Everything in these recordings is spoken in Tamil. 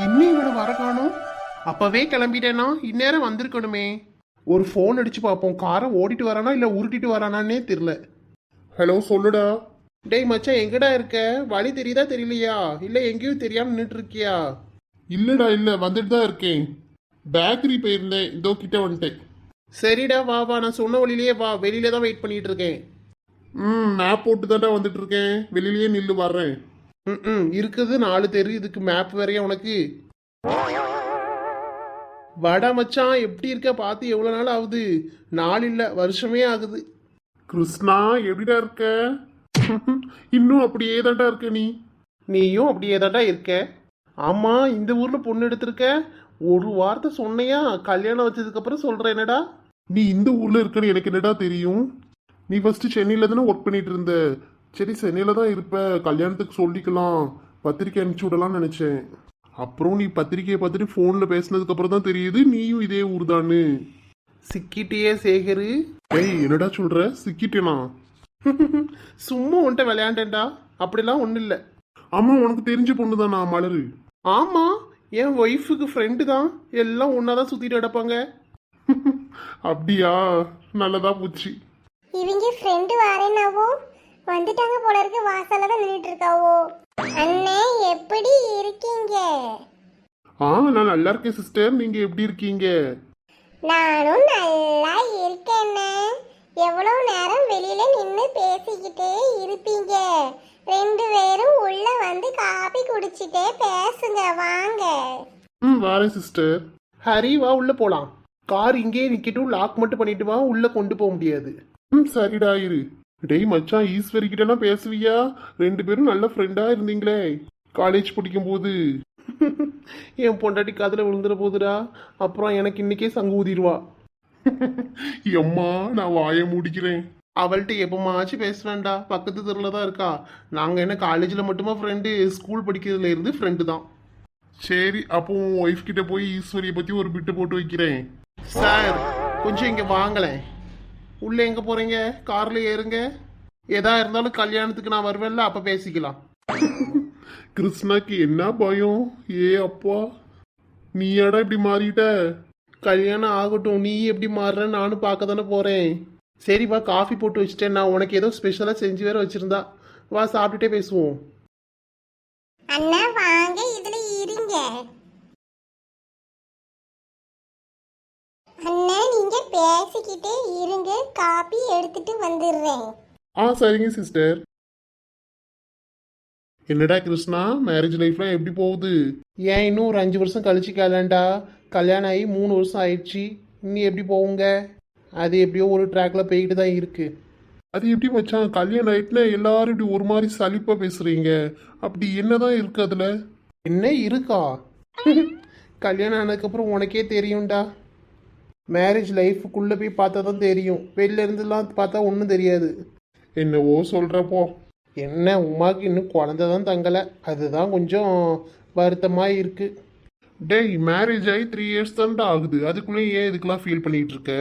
இன்னும் இவனை வர காணோம். அப்பவே கிளம்பிட்டேனா இந்நேரம் வந்திருக்கணுமே. ஒரு ஃபோன் அடிச்சு பார்ப்போம். காரை ஓடிட்டு வரானா இல்லை உருட்டிட்டு வரானான்னே தெரியல. ஹலோ சொல்லுடா. டேய் மச்சான் எங்கடா இருக்க? வழி தெரியுதா தெரியலையா? இல்லை எங்கேயும் தெரியாம நின்றுட்டு இருக்கியா? இல்லடா இல்லை வந்துட்டு தான் இருக்கேன். பேக்கரி போயிருந்தேன், இதோ கிட்ட வந்துட்டேன். சரிடா வா வா, நான் சொன்ன வழியிலேயே வா, வெளியில தான் வெயிட் பண்ணிட்டு இருக்கேன். மேப் போட்டு தான்டா வந்துட்டு இருக்கேன், வெளியிலேயே நில்லு வர்றேன். இருக்குது 4 தெரு, இதுக்கு மேப் வேறையா உனக்கு? வடா மச்சான் எப்படி இருக்க? பார்த்து எவ்வளோ நாள் ஆகுது? நாள் இல்லை வருஷமே ஆகுது. கிருஷ்ணா எப்படிடா இருக்க? இன்னும் அப்படியே தான்டா இருக்க நீ. நீயும் அப்படியே தான்டா இருக்க. ஆமா இந்த ஊர்ல பொண்ணு எடுத்திருக்க, ஒரு வார்த்தை சொன்னையா? கல்யாணம் வச்சதுக்கு அப்புறம் சொல்ற என்னடா? நீ இந்த ஊர்ல இருக்கன்னு எனக்கு என்னடா தெரியும்? நீ ஃபர்ஸ்ட் சென்னையில தானே ஒர்க் பண்ணிட்டு இருந்த. சரி சென்னையில தான் இருப்ப, கல்யாணத்துக்கு சொல்லிக்கலாம், பத்திரிக்கை அனுப்பிச்சு விடலாம்னு நினைச்சேன். அப்புறம் நீ பத்திரிக்கையை பார்த்துட்டு ஃபோனில் பேசினதுக்கு அப்புறம் தான் தெரியுது நீயும் இதே ஊர் தானு. சிக்கிட்டியே சேகரு. ஏய் என்னடா சொல்ற? சிக்கிட்டேனா? சும்மா உன்ட்ட விளையாண்டேன்டா, அப்படிலாம் ஒன்றும் இல்லை. ஆமாம் உனக்கு தெரிஞ்ச பொண்ணு தானா மலரு? ஆமாம் என் ஒய்ஃபுக்கு ஃப்ரெண்டு தான், எல்லாம் ஒன்றா தான் சுற்றிட்டு கிடப்பாங்க. அப்படியா? நல்லதா போச்சு. இவங்க ஃப்ரெண்டு வரேனாவோ வந்துட்டாங்க போல இருக்கு, வாசல்ல தான் நின்றுட்டு இருக்காவோ. அண்ணே எப்படி இருக்கீங்க? நான் நல்லா இருக்கேன் சிஸ்டர், நீங்க எப்படி இருக்கீங்க? நானும் நல்லா இருக்கேண்ணே. எவ்வளவு நேரம் வெளியில நின்று பேசிக்கிட்டே இருப்பீங்க? 2 பேரும் உள்ள வந்து காபி குடிச்சிட்டே பேசுங்க வாங்க. வரேன் சிஸ்டர். ஹரி வா உள்ள போலாம். கார் இங்கே நிக்கட்டும், லாக் மட்டும் பண்ணிட்டு வா, உள்ள கொண்டு போக முடியாது. சரிடா இரு. டேய் மச்சான் ஈஸ்வரி கிட்டலாம் பேசுவியா? 2 பேரும் நல்ல ஃப்ரெண்டா இருந்தீங்களே காலேஜ் படிக்கும் போது. என் பொண்டாட்டி காதுல விழுந்துட போதுடா, அப்புறம் எனக்கு இன்னைக்கே சங்கு ஊதிடுவா. எம்மா நான் வாய முடிக்கிறேன். அவள்கிட்ட எப்பமாச்சும் பேசுவேன்டா, பக்கத்து தெருல தான் இருக்கா. நாங்க என்ன காலேஜ்ல மட்டுமா ஃப்ரெண்டு, ஸ்கூல் படிக்கிறதுல இருந்து ஃப்ரெண்டு தான். சரி அப்போ உன் ஒய்ஃப் கிட்ட போய் ஈஸ்வரியை பத்தி ஒரு பிட்டு போட்டு வைக்கிறேன். சார் கொஞ்சம் இங்க வாங்கலேன். உள்ள எங்க போறீங்க? கார்ல ஏறுங்க. எதா இருந்தாலும் கல்யாணத்துக்கு நான் வருவேன்ல, அப்ப பேசிக்கலாம். கிருஷ்ணாக்கு என்ன பயம்? ஏ அப்பா நீயாடா இப்படி மாறிட்ட? கல்யாணம் ஆகட்டும், நீ எப்படி மாறுற நானும் பார்க்க தானே போறேன். சரி வா, காஃபி போட்டு வச்சுட்டேன், நான் உனக்கு ஏதோ ஸ்பெஷலா செஞ்சு வேற வச்சிருந்தா. வா சாப்பிட்டுட்டே பேசுவோம். அண்ணா வாங்க இதுல இருங்க. அண்ணா நீங்க பேசிக்கிட்டே இருங்க, காபி எடுத்துட்டு வந்துடுறேன். சரிங்க சிஸ்டர். என்னடா கிருஷ்ணா மேரேஜ் லைஃப்லாம் எப்படி போகுது? ஏன் இன்னும் ஒரு 5 வருஷம் கழிச்சு கல்யாண்டா, கல்யாணம் ஆகி 3 வருஷம் ஆயிடுச்சு, இன்னும் எப்படி போகுங்க? அது எப்படியோ ஒரு ட்ராக்ல போய்கிட்டு தான் இருக்கு. அது எப்படி மச்சான் கல்யாணம் ஆயிட்டுனா எல்லாரும் இப்படி ஒரு மாதிரி சலிப்பா பேசுறீங்க? அப்படி என்னதான் இருக்கு அதுல? என்ன இருக்கா? கல்யாணம் ஆனதுக்கப்புறம் உனக்கே தெரியும்டா. மேரேஜ் லைஃபுக்குள்ள போய் பார்த்தா தான் தெரியும், வெளில இருந்துலாம் பார்த்தா ஒன்றும் தெரியாது. என்னவோ சொல்றப்போ. என்ன உமாக்கு இன்னும் குழந்தை தான் தங்கலை, அதுதான் கொஞ்சம் வருத்தமாக இருக்கு. டேய் மேரேஜ் ஆகி 3 இயர்ஸ் தான்டா ஆகுது, அதுக்குள்ளே ஏன் இதுக்கெல்லாம் ஃபீல் பண்ணிட்டு இருக்க?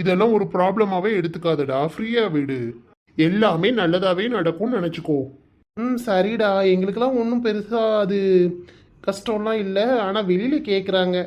இதெல்லாம் ஒரு ப்ராப்ளமாகவே எடுத்துக்காதடா, ஃப்ரீயாக விடு, எல்லாமே நல்லதாகவே நடக்கும்னு நினச்சிக்கோ. சரிடா, எங்களுக்கெல்லாம் ஒன்றும் பெருசாக அது கஷ்டம்லாம் இல்லை, ஆனால் வெளியில் கேட்குறாங்க.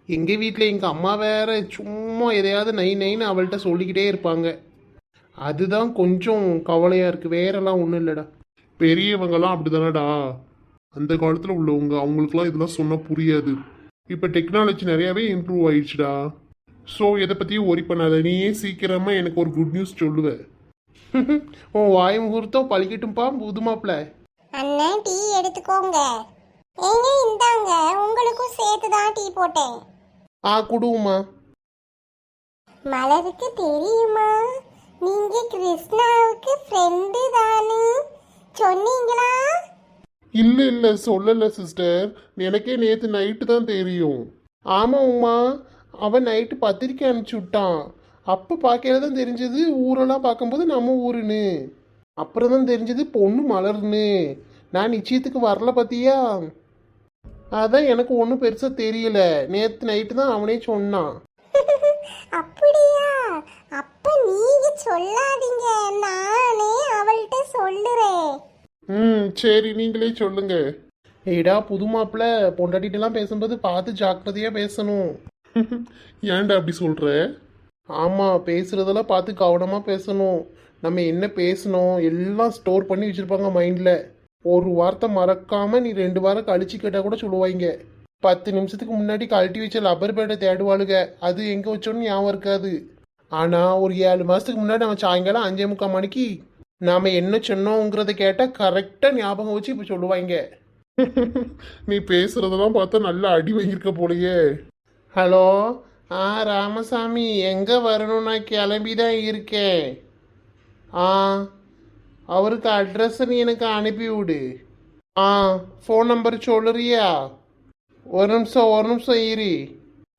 எங்கள் வீட்டில் எங்கள் அம்மா வேற சும்மா எதையாவது நைன்னு அவள்கிட்ட சொல்லிக்கிட்டே இருப்பாங்க. அதுதான் கொஞ்சம் கவலையாக இருக்குது, வேறெல்லாம் ஒன்றும் இல்லைடா. பெரியவங்கலாம் அப்படி தானடா, அந்த காலத்தில் உள்ளவங்க, அவங்களுக்குலாம் இதெல்லாம் சொன்னால் புரியாது. இப்போ டெக்னாலஜி நிறையாவே இம்ப்ரூவ் ஆயிடுச்சுடா. ஸோ எதை பற்றியும் ஒரி பண்ணாத, நீயே சீக்கிரமாக எனக்கு ஒரு குட் நியூஸ் சொல்லுவேன். உன் வாய் முகூர்த்தம் பழிக்கட்டும்பா புது மாப்பிள்ள. அண்ணன் டீ எடுத்துக்கோங்க. ஏங்க இந்தாங்க, உங்களுக்கும் சேர்த்து தான் டீ போட்டேன். குடுமா. மலருக்கு தெரியுமா நீங்க கிருஷ்ணாவுக்கு ஃப்ரெண்டு தானு சொன்னீங்களா? இல்லை சொல்லலை சிஸ்டர், எனக்கே நேற்று நைட்டு தான் தெரியும். ஆமாம் உமா, அவன் நைட்டு பத்திரிக்கை அனுப்பிச்சி விட்டான். அப்போ பார்க்கறது தான் தெரிஞ்சது ஊரெல்லாம் பார்க்கும்போது நம்ம ஊருன்னு. அப்புறம் தான் தெரிஞ்சது பொண்ணு மலர்னு. நான் நிச்சயத்துக்கு வரல பார்த்தியா? அதான் எனக்கு ஒன்றும் பெருசாக தெரியல, நேற்று நைட்டு தான் அவனே சொன்னான். அப்படியா? அப்ப நீங்க சொல்லாதீங்க, நானே அவள்கிட்ட சொல்லுறேன். சரி நீங்களே சொல்லுங்க. ஏடா புது மாப்பிள்ள பொண்டாட்டிட்டெல்லாம் பேசும்போது பார்த்து ஜாக்கிரதையா பேசணும். ஏன்டா அப்படி சொல்ற? ஆமா, பேசுறதெல்லாம் பார்த்து கவனமா பேசணும். நம்ம என்ன பேசணும் எல்லாம் ஸ்டோர் பண்ணி வச்சிருப்பாங்க மைண்ட்ல. ஒரு வார்த்தை மறக்காம நீ 2 வாரம் கழிச்சு கேட்டா கூட சொல்லுவாங்க. 10 நிமிஷத்துக்கு முன்னாடி கழட்டி வச்ச லப்பர் பேட்டை தேடுவாளுங்க, அது எங்க வச்சோன்னு ஞாபகம் இருக்காது. ஆனா ஒரு 7 மாசத்துக்கு முன்னாடி நம்ம சாயங்காலம் 5:45 மணிக்கு நாம என்ன சொன்னோங்கிறத கேட்டா கரெக்டா ஞாபகம் வச்சு இப்ப சொல்லுவாங்க. நீ பேசுறதெல்லாம் பார்த்தா நல்லா அடி வாங்கியிருக்க போலயே. ஹலோ, ராமசாமி, எங்க வரணும்? நான் கிளம்பிதான் இருக்கேன். அவருக்கு அட்ரஸ் நீ எனக்கு அனுப்பி விடு. ஃபோன் நம்பர் சொல்லுறியா? ஒரு நிமிஷம் இரு.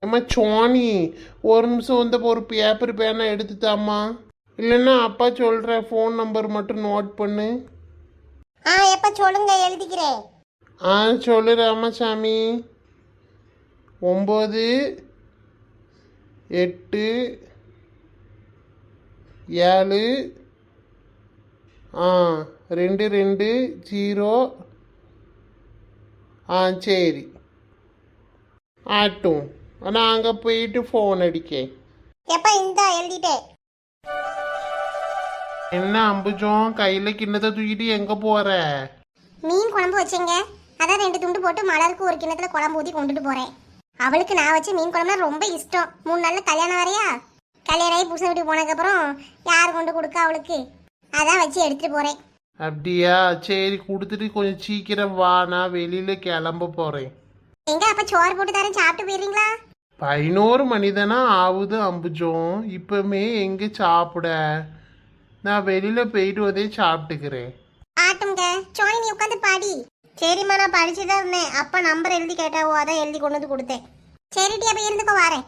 அம்மா சோனி, ஒரு நிமிஷம் வந்து ஒரு பேப்பர் பேனா எடுத்துத்தாம்மா. இல்லைன்னா அப்பா சொல்கிற ஃபோன் நம்பர் மட்டும் நோட் பண்ணு. எப்ப சொல்லுங்க, எழுதிக்கிறேன். சொல்லு ராமசாமி. 9 8 7 2 2 0. சரி ஆட்டும். நான் அங்கே போயிட்டு ஃபோன் அடிக்கேன். எப்ப இந்தா எழுதிட்டேன். என்ன அம்புஜம், கையில் கிண்ணத்தை தூக்கிட்டு எங்கே போகிற? மீன் குழம்பு வச்சேங்க, அதான் 2 துண்டு போட்டு மலருக்கு ஒரு கிண்ணத்துல குழம்பு ஊற்றி கொண்டுட்டு போறேன். அவளுக்கு நான் வச்ச மீன் குழம்புனா ரொம்ப இஷ்டம். 3 நாள்ல கல்யாணம் வரையா, கல்யாணம் ஆகி புருஷன் வீட்டுக்கு போனதுக்கப்புறம் யார் கொண்டு கொடுக்க அவளுக்கு, அதான் வச்சு எடுத்துட்டு போறேன். அப்படியா? சரி, கொடுத்துட்டு கொஞ்சம் சீக்கிரம் வா, நான் வெளியில கிளம்ப போறேன். எங்க அப்ப சோறு போட்டு தரேன், சாப்பிட்டு போயிருங்களா? 11 மணிதானா ஆகுது அம்புஜம், இப்பமே எங்க சாப்பிட? நான் வெளியில போயிட்டு வந்தே சாப்பிட்டுக்கிறேன். ஆட்டுங்க சோனி, நீ உட்காந்து பாடி. சரிம்மா, நான் படிச்சுதான் இருந்தேன். அப்பா நம்பர் எழுதி கேட்டாவோ, அதான் எழுதி கொண்டு வந்து கொடுத்தேன். சரிடி, அப்ப இருந்துக்கோ, வரேன்.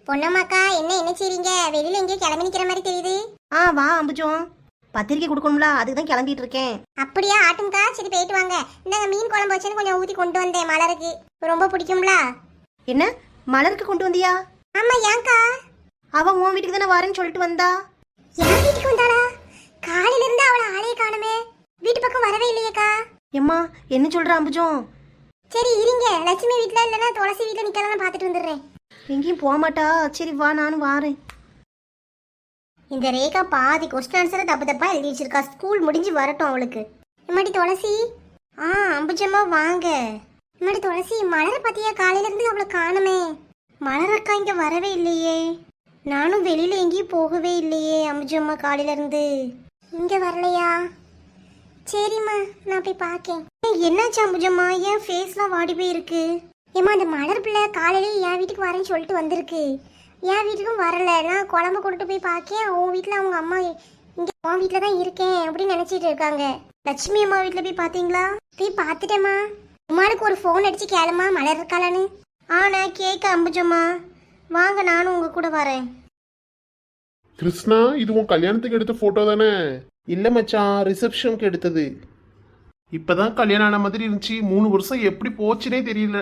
பொன்னம்மாக்கா, என்ன செய்றீங்க? வெளியில எங்கேயோ கிளம்பி நிக்கிற மாதிரி தெரியுது. வா அம்புஜம், பத்திரிக்கை கொடுக்கணும்ல, அதுக்கு தான் கிளம்பிட்டு இருக்கேன். அப்படியா? ஆட்டும்க்கா, சரி போயிட்டு வாங்க. இந்தாங்க மீன் குழம்பு வச்சுன்னு கொஞ்சம் ஊற்றி கொண்டு வந்தேன், மலருக்கு ரொம்ப பிடிக்கும்ல. என்ன, மலருக்கு கொண்டு வந்தியா? ஆமா, ஏன்க்கா? அவ உன் வீட்டுக்கு தானே வரேன்னு சொல்லிட்டு வந்தா. என் வீட்டுக்கு வந்தாளா? காலையில இருந்து அவளை ஆளையே காணுமே, வீட்டு பக்கம் வரவே இல்லையேக்கா. எம்மா, என்ன சொல்ற அம்புஜம்? சரி இருங்க, லட்சுமி வீட்டுல இல்லைன்னா துளசி வீட்டுல நிக்கலாம், பார்த்துட்டு வந்துடுறேன். எங்கேயும் போக மாட்டா. சரி வா, நானும் வாரேன். இந்த ரேகா பாதி கொஸ்டின் ஆன்சரை தப்பா எழுதி வச்சிருக்கா. ஸ்கூல் முடிஞ்சு வரட்டும் அவளுக்கு. இம்மாடி துளசி. அம்புஜம்மா வாங்க. இம்மாடி துளசி, மலரை பத்தியா? காலையில இருந்து அவளை காணுமே. மலரக்கா இங்க வரவே இல்லையே. நானும் வெளியில எங்கேயும் போகவே இல்லையே. அம்புஜம்மா காலையில இருந்து இங்க வரலையா? சரிம்மா, நான் போய் பார்க்கேன். என்னாச்சு அம்புஜம்மா, என் ஃபேஸ்லாம் வாடி போயிருக்கு? ஏம்மா, அந்த மலர் பிள்ளை காலையில என் வீட்டுக்கு வரேன்னு சொல்லிட்டு வந்திருக்கு. என் வீட்டுக்கும் வரல. நான் குழம்பு கொண்டுட்டு போய் பார்க்கேன், உன் வீட்டில் அவங்க அம்மா இங்கே உன் வீட்டில் தான் இருக்கேன் அப்படின்னு நினச்சிட்டு இருக்காங்க. லட்சுமி அம்மா வீட்டில் போய் பார்த்தீங்களா? போய் பார்த்துட்டேம்மா. அம்மாளுக்கு ஒரு ஃபோன் அடிச்சு கேளுமா, மலர் இருக்காளான்னு. நான் கேட்க அம்புஜம்மா, வாங்க நானும் உங்க கூட வரேன். கிருஷ்ணா, இது உன் கல்யாணத்துக்கு எடுத்த போட்டோ தானே? இல்ல மச்சான், ரிசப்ஷனுக்கு எடுத்தது. இப்பதான் கல்யாணம் ஆன மாதிரி இருந்துச்சு. 3 வருஷம் எப்படி போச்சுனே தெரியல.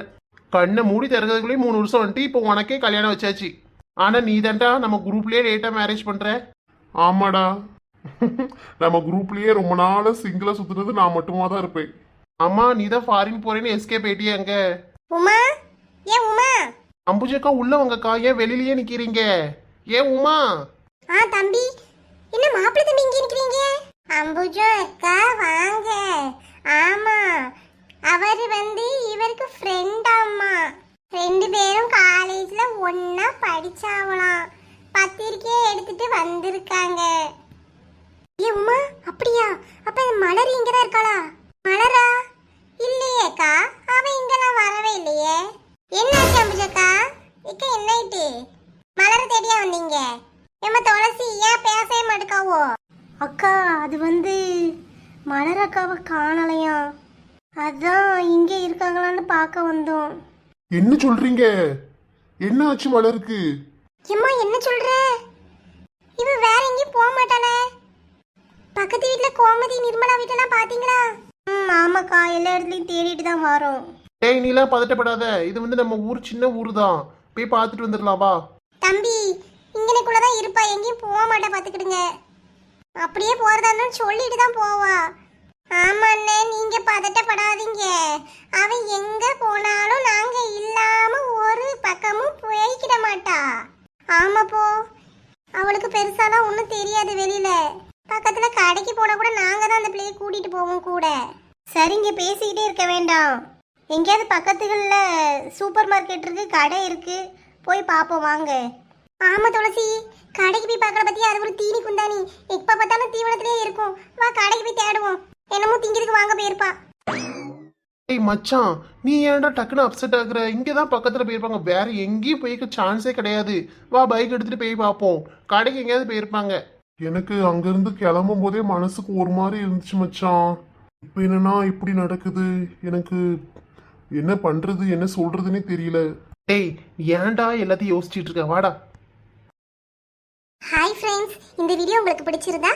கண்ணை மூடி திறக்கிறதுக்குள்ளே 3 வருஷம் வந்துட்டு இப்போ உனக்கே கல்யாணம் வச்சாச்சு. ஆனா நீ தான்டா நம்ம குரூப்லயே லேட்டா மேரேஜ் பண்ற. ஆமாடா, நம்ம குரூப்லயே ரொம்ப நாளா சிங்கிளா சுத்துறது நான் மட்டுமா தான் இருப்பேன். ஆமா, நீ தான் ஃபாரின் போறேன்னு எஸ்கேப் ஆயிட்டியே. அங்க உமா, ஏன் உமா? அம்புஜக்கா உள்ள வாங்கக்கா, ஏன் வெளியிலேயே நிக்கிறீங்க? ஏன் உமா? தம்பி, என்ன மாப்பிள்ளை தம்பி இங்க நிக்கிறீங்க? அம்புஜோ அக்கா வாங்க. ஆமா, அவர் இவருக்கு ஃப்ரெண்ட். அம்மா 2 பேரும் காலேஜ்ல ஒன்னா படிச்சாவலாம். பத்திரிக்கையை எடுத்துட்டு வந்திருக்காங்க. ஏ உமா, அப்படியா? அப்ப மலர் இங்கதான் இருக்காளா? மலரா? இல்லையேக்கா, அவ இங்கெல்லாம் வரவே இல்லையே. என்னாச்சு அம்புஜக்கா? இக்க என்னாயிட்டு? மலர தேடியா வந்தீங்க? ஏமா துளசி, ஏன் பேசவே மாட்டுக்காவோ? அக்கா, அது மலர் அக்காவை காணலையா, அதான் இங்கே இருக்காங்களான்னு பார்க்க வந்தோம். என்ன சொல்றீங்க? என்ன ஆச்சு மலருக்கு? ஏம்மா, என்ன சொல்ற? இவ வேற எங்கேயும் போக மாட்டானே. பக்கத்து வீட்டுல கோமதி நிர்மலா வீட்டெல்லாம் பாத்தீங்களா? ஆமாக்கா, எல்லா இடத்துலையும் தேடிட்டு தான் வரோம். டேய், நீலாம் பதட்டப்படாத. இது நம்ம ஊர் சின்ன ஊர் தான், போய் பார்த்துட்டு வந்துடலாம் வா. தம்பி, இங்கனக்குள்ளதான் இருப்பா, எங்கேயும் போக மாட்டா, பாத்துக்கிடுங்க. அப்படியே போறதா இருந்தாலும் சொல்லிட்டு தான் போவா. ஆமா அண்ணே, நீங்க பதட்டப்படாதீங்க. அவன் எங்க போனாலும் நாங்க இல்லாம ஒரு பக்கமும் போய்க்கிட மாட்டா. ஆமா போ, அவளுக்கு பெருசாலாம் ஒன்றும் தெரியாது வெளியில. பக்கத்துல கடைக்கு போனா கூட நாங்க தான் அந்த பிள்ளையை கூட்டிட்டு போவோம் கூட. சரிங்க, பேசிக்கிட்டே இருக்க வேண்டாம். எங்கேயாவது பக்கத்துகள்ல சூப்பர் மார்க்கெட் இருக்கு, கடை இருக்கு, போய் பார்ப்போம் வாங்க. ஆமா துளசி, கடைக்கு போய் பார்க்கற பத்தி அது ஒரு தீனி குந்தானி. எப்ப பார்த்தாலும் தீவனத்திலே இருக்கும். வா கடைக்கு போய் தேடுவோம். என்னமோ திங்கிறதுக்கு வாங்க போயிருப்பா. ஏய் மச்சான், நீ ஏன்டா டக்குன்னு அப்செட் ஆகுற? இங்கே தான் பக்கத்தில் போயிருப்பாங்க, வேற எங்கேயும் போய்க்க சான்ஸே கிடையாது. வா பைக் எடுத்துட்டு போய் பார்ப்போம். கடைக்கு எங்கேயாவது போயிருப்பாங்க. எனக்கு அங்கிருந்து கிளம்பும் போதே மனசுக்கு ஒரு மாதிரி இருந்துச்சு மச்சான். இப்போ என்னன்னா இப்படி நடக்குது, எனக்கு என்ன பண்றது என்ன சொல்றதுன்னே தெரியல. டேய் ஏன்டா எல்லாத்தையும் யோசிச்சுட்டு இருக்க? வாடா. ஹாய் ஃப்ரெண்ட்ஸ், இந்த வீடியோ உங்களுக்கு பிடிச்சிருந்தா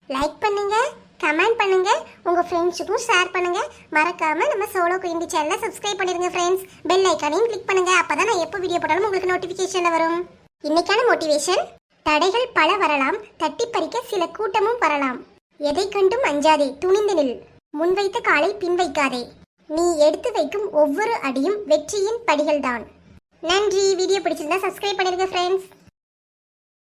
லைக் பண்ணுங்க, கமெண்ட் பண்ணுங்க, உங்க ஃப்ரெண்ட்ஸுக்கும் ஷேர் பண்ணுங்க. மறக்காம நம்ம சோலோ குயின்டி சேனலை சப்ஸ்கிரைப் பண்ணிருங்க ஃப்ரெண்ட்ஸ். பெல் ஐக்கானையும் கிளிக் பண்ணுங்க. அப்பதான் நான் எப்போ வீடியோ போட்டாலும் உங்களுக்கு நோட்டிபிகேஷன்ல வரும். இன்னைக்கான மோட்டிவேஷன்: தடைகள் பல வரலாம், தட்டி பறிக்க சில கூட்டமும் வரலாம். எதை கண்டும் அஞ்சாதே, துணிந்து நில். முன்வைத்த காலை பின் வைக்காதே. நீ எடுத்து வைக்கும் ஒவ்வொரு அடியும் வெற்றியின் படிகள்தான். நன்றி. வீடியோ பிடிச்சிருந்தா சப்ஸ்கிரைப் பண்ணிருங்க ஃப்ரெண்ட்ஸ்.